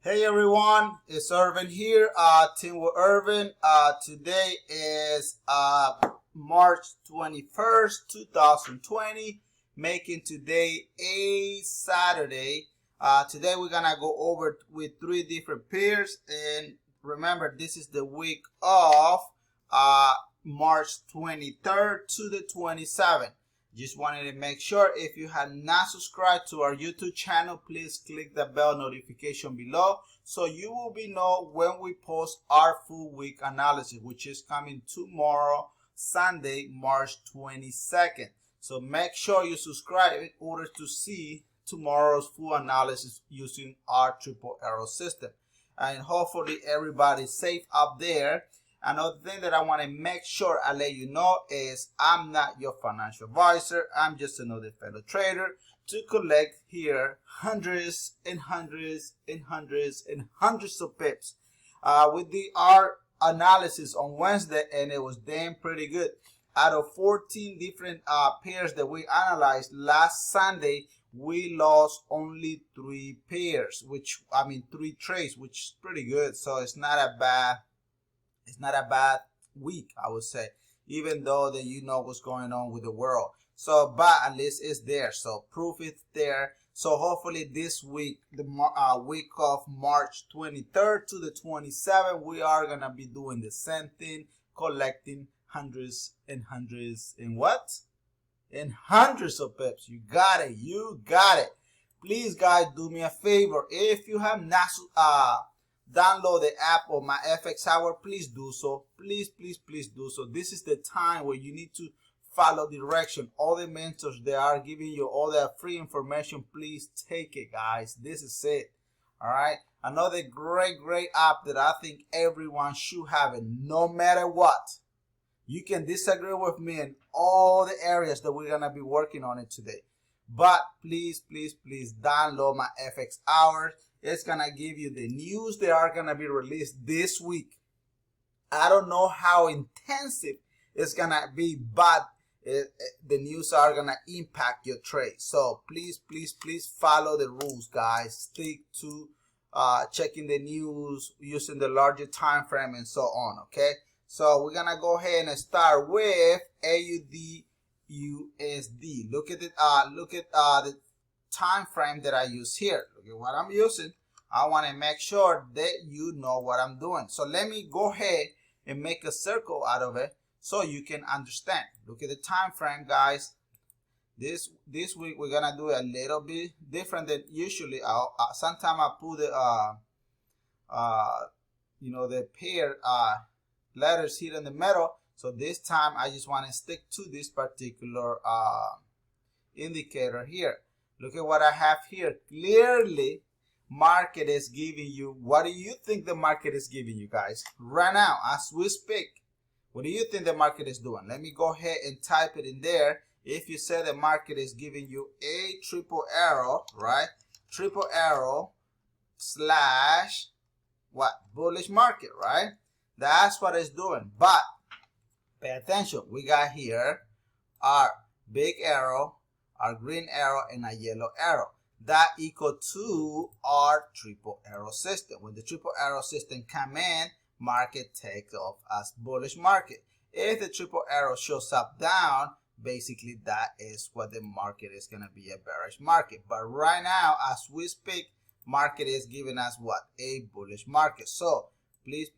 Hey everyone, it's Irvin here, Team with Irvin. Today is March 21st, 2020, making today a Saturday. Today we're gonna go over with three different pairs, and remember this is the week of March 23rd to the 27th. Just wanted to make sure if you have not subscribed to our YouTube channel, please click the bell notification below so you will be know when we post our full week analysis, which is coming tomorrow, Sunday, March 22nd. So make sure you subscribe in order to see tomorrow's full analysis using our triple arrow system. And hopefully everybody's safe up there. Another thing that I want to make sure I let you know is I'm not your financial advisor. I'm just another fellow trader to collect here hundreds and hundreds and hundreds and hundreds of pips. We did our analysis on Wednesday and it was damn pretty good. Out of 14 different pairs that we analyzed last Sunday, we lost only 3 pairs, three trades, which is pretty good. So it's not a bad week, I would say, even though that you know what's going on with the world. So, but at least it's there. So proof is there. So hopefully this week, the week of March 23rd to the 27th, we are going to be doing the same thing, collecting hundreds and hundreds and what? And hundreds of pips. You got it. You got it. Please, guys, do me a favor. If you have not download the app or my FX Hour, please do so. Please do so. This is the time where you need to follow direction. All the mentors, they are giving you all that free information. Please take it, guys. This is it. All right. Another great app that I think everyone should have it, no matter what. You can disagree with me in all the areas that we're going to be working on it today. But please download my FX Hours. It's going to give you the news that are going to be released this week. I don't know how intensive it's going to be, but the news are going to impact your trade. So please follow the rules, guys. Stick to checking the news, using the larger time frame and so on, okay? So we're going to go ahead and start with AUD USD. Look at the time frame that I use here. Look at what I'm using. I want to make sure that you know what I'm doing. So let me go ahead and make a circle out of it so you can understand. Look at the time frame, guys. This week we're gonna do a little bit different than usually. Sometimes I put the pair letters here in the middle. So this time I just want to stick to this particular indicator here. Look at what I have here. Clearly, market is giving you, what do you think the market is giving you, guys? Right now, as we speak, what do you think the market is doing? Let me go ahead and type it in there. If you say the market is giving you a triple arrow, right? Triple arrow slash what? Bullish market, right? That's what it's doing. But pay attention. We got here our big arrow, our green arrow, and a yellow arrow. That equal to our triple arrow system. When the triple arrow system come in, market takes off as bullish market. If the triple arrow shows up down, basically that is what the market is going to be, a bearish market. But right now, as we speak, market is giving us what? A bullish market. So please,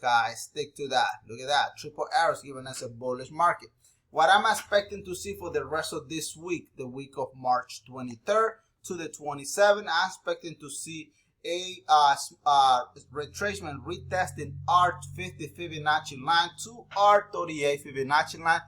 guys, stick to that. Look at that. Triple arrow is giving us a bullish market. What I'm expecting to see for the rest of this week, the week of March 23rd to the 27th, I'm expecting to see a retracement retesting R50 Fibonacci line to R38 Fibonacci line.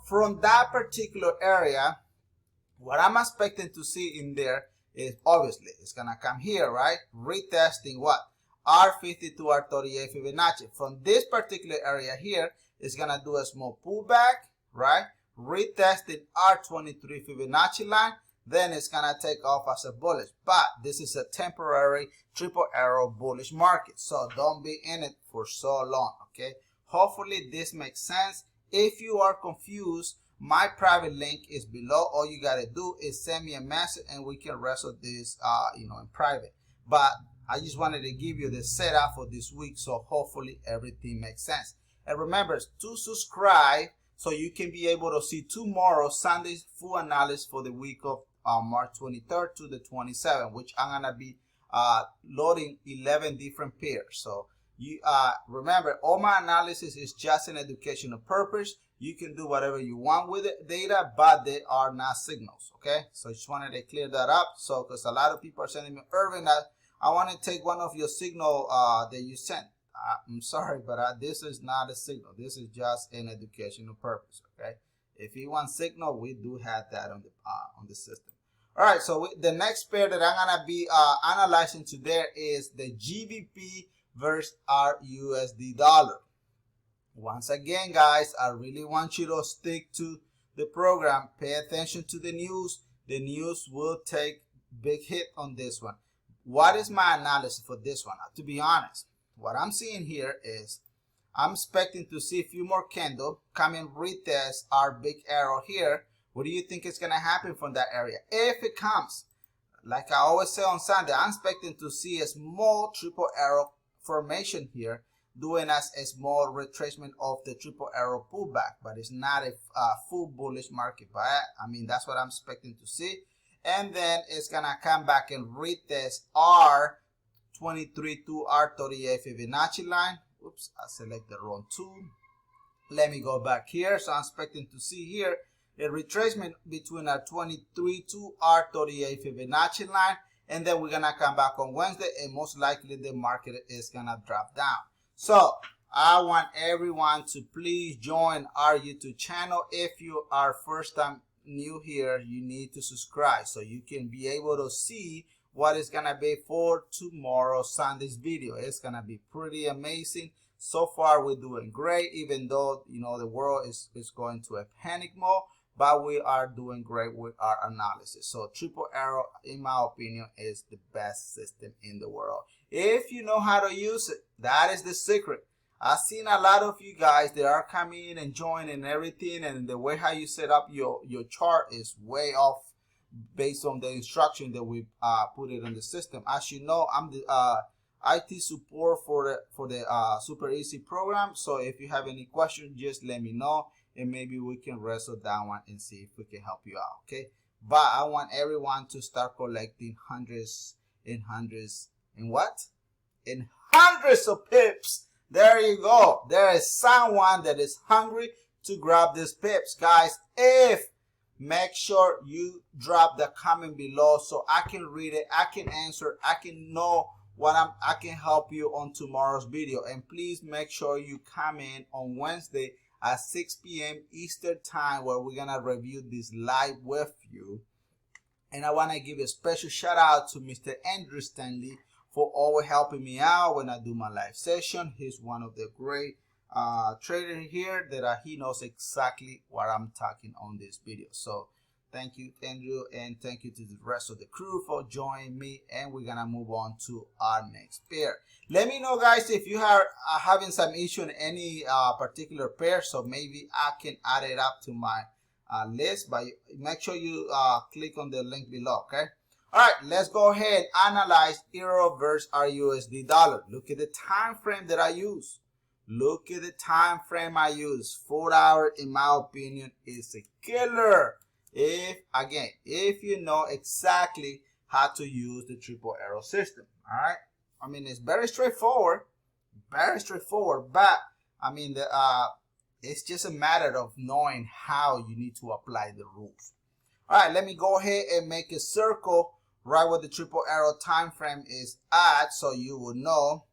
From that particular area, what I'm expecting to see in there is obviously it's going to come here, right? Retesting what? R50 to R38 Fibonacci. From this particular area here, it's going to do a small pullback, right? Retesting R23 Fibonacci line. Then it's going to take off as a bullish. But this is a temporary triple arrow bullish market. So don't be in it for so long, okay? Hopefully this makes sense. If you are confused, my private link is below. All you got to do is send me a message and we can wrestle this, in private. But I just wanted to give you the setup for this week, so hopefully everything makes sense. And remember to subscribe so you can be able to see tomorrow, Sunday's full analysis for the week of March 23rd to the 27th, which I'm going to be loading 11 different pairs. So you remember, all my analysis is just an educational purpose. You can do whatever you want with the data, but they are not signals, okay? So I just wanted to clear that up. So because a lot of people are sending me, Irvin, I want to take one of your signal that you sent. I'm sorry, but this is not a signal. This is just an educational purpose, okay? If you want signal, we do have that on the system. All right, so the next pair that I'm gonna be analyzing today is the GBP versus RUSD dollar. Once again, guys, I really want you to stick to the program. Pay attention to the news. The news will take big hit on this one. What is my analysis for this one? To be honest, what I'm seeing here is I'm expecting to see a few more candles come and retest our big arrow here. What do you think is going to happen from that area? If it comes, like I always say on Sunday, I'm expecting to see a small triple arrow formation here, doing as a small retracement of the triple arrow pullback, but it's not a full bullish market. But I mean, that's what I'm expecting to see. And then it's going to come back and retest our 23 to our 38 Fibonacci line. Oops, I select the wrong tool. Let me go back here. So I'm expecting to see here a retracement between our 23 to our 38 Fibonacci line. And then we're going to come back on Wednesday, and most likely the market is going to drop down. So I want everyone to please join our YouTube channel. If you are first time new here, you need to subscribe so you can be able to see what is gonna be for tomorrow Sunday's video. It's gonna be pretty amazing. So far we're doing great, even though the world is going to a panic mode, but we are doing great with our analysis. So triple arrow, in my opinion, is the best system in the world if you know how to use it. That is the secret. I've seen a lot of you guys that are coming in and joining and everything, and the way how you set up your chart is way off based on the instruction that we put it in the system. As you know, I'm the IT support for the Super Easy program. So if you have any questions, just let me know, and maybe we can wrestle that one and see if we can help you out. Okay, but I want everyone to start collecting hundreds and hundreds and what? And hundreds of pips. There you go. There is someone that is hungry to grab these pips, guys. Make sure you drop the comment below so I can read it, I can answer, I can know what I can help you on tomorrow's video. And please make sure you come in on Wednesday at 6 p.m. Eastern time, where we're gonna review this live with you. And I want to give a special shout out to Mr. Andrew Stanley for always helping me out when I do my live session. He's one of the great traders here that he knows exactly what I'm talking on this video. So thank you, Andrew, and thank you to the rest of the crew for joining me. And we're gonna move on to our next pair. Let me know, guys, if you are having some issue in any particular pair, so maybe I can add it up to my list. But make sure you click on the link below. Okay. All right, let's go ahead and analyze euro versus RUSD dollar. Look at the time frame that I use. Look at the time frame I use. 4 hours, in my opinion, is a killer. If you know exactly how to use the triple arrow system. All right. I mean, it's very straightforward. But I mean, it's just a matter of knowing how you need to apply the rules. All right, let me go ahead and make a circle right where the triple arrow time frame is at, so you will know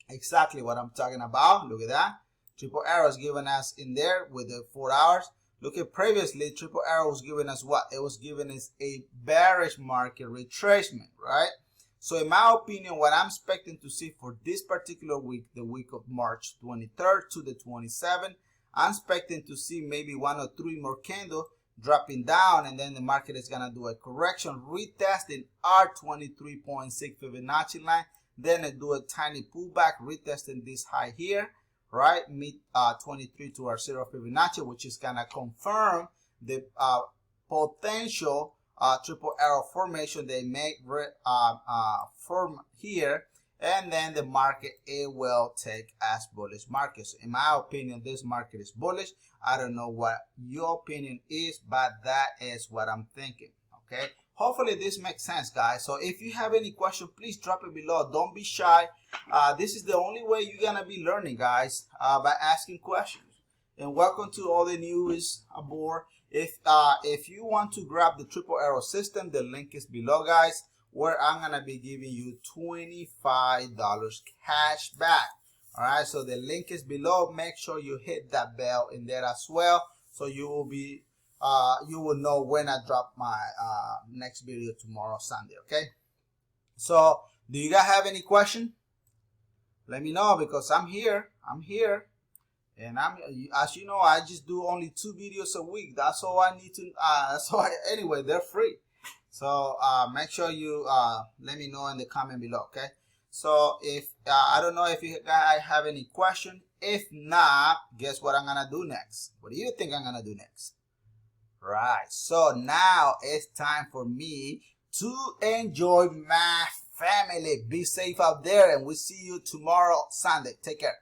exactly what I'm talking about. Look at that. Triple arrow is giving us in there with the 4 hours. Look at previously, triple arrow was giving us what? It was giving us a bearish market retracement, right? So in my opinion, what I'm expecting to see for this particular week, the week of March 23rd to the 27th, I'm expecting to see maybe 1 or 3 more candles dropping down, and then the market is going to do a correction, retesting our 23.6 Fibonacci line, then it do a tiny pullback, retesting this high here, right, mid 23 to our 0 Fibonacci, which is going to confirm the potential triple arrow formation. They make form here, and then the market, it will take as bullish market. So in my opinion, this market is bullish. I don't know what your opinion is, but that is what I'm thinking. Okay, hopefully this makes sense, guys. So if you have any question, please drop it below. Don't be shy. This is the only way you're gonna be learning, guys, by asking questions. And welcome to all the newest aboard. If you want to grab the triple arrow system, the link is below, guys, where I'm gonna be giving you $25 cash back. All right, so the link is below. Make sure you hit that bell in there as well, so you will be you will know when I drop my next video tomorrow, Sunday. Okay, so do you guys have any question? Let me know, because I'm here, and as you know, I just do only 2 videos a week. That's all I need to anyway, they're free. So make sure you let me know in the comment below. Okay, so if I don't know if you guys have any question. If not, guess what I'm gonna do next? What do you think I'm gonna do next? Right, so now it's time for me to enjoy my family. Be safe out there, and we'll see you tomorrow, Sunday. Take care.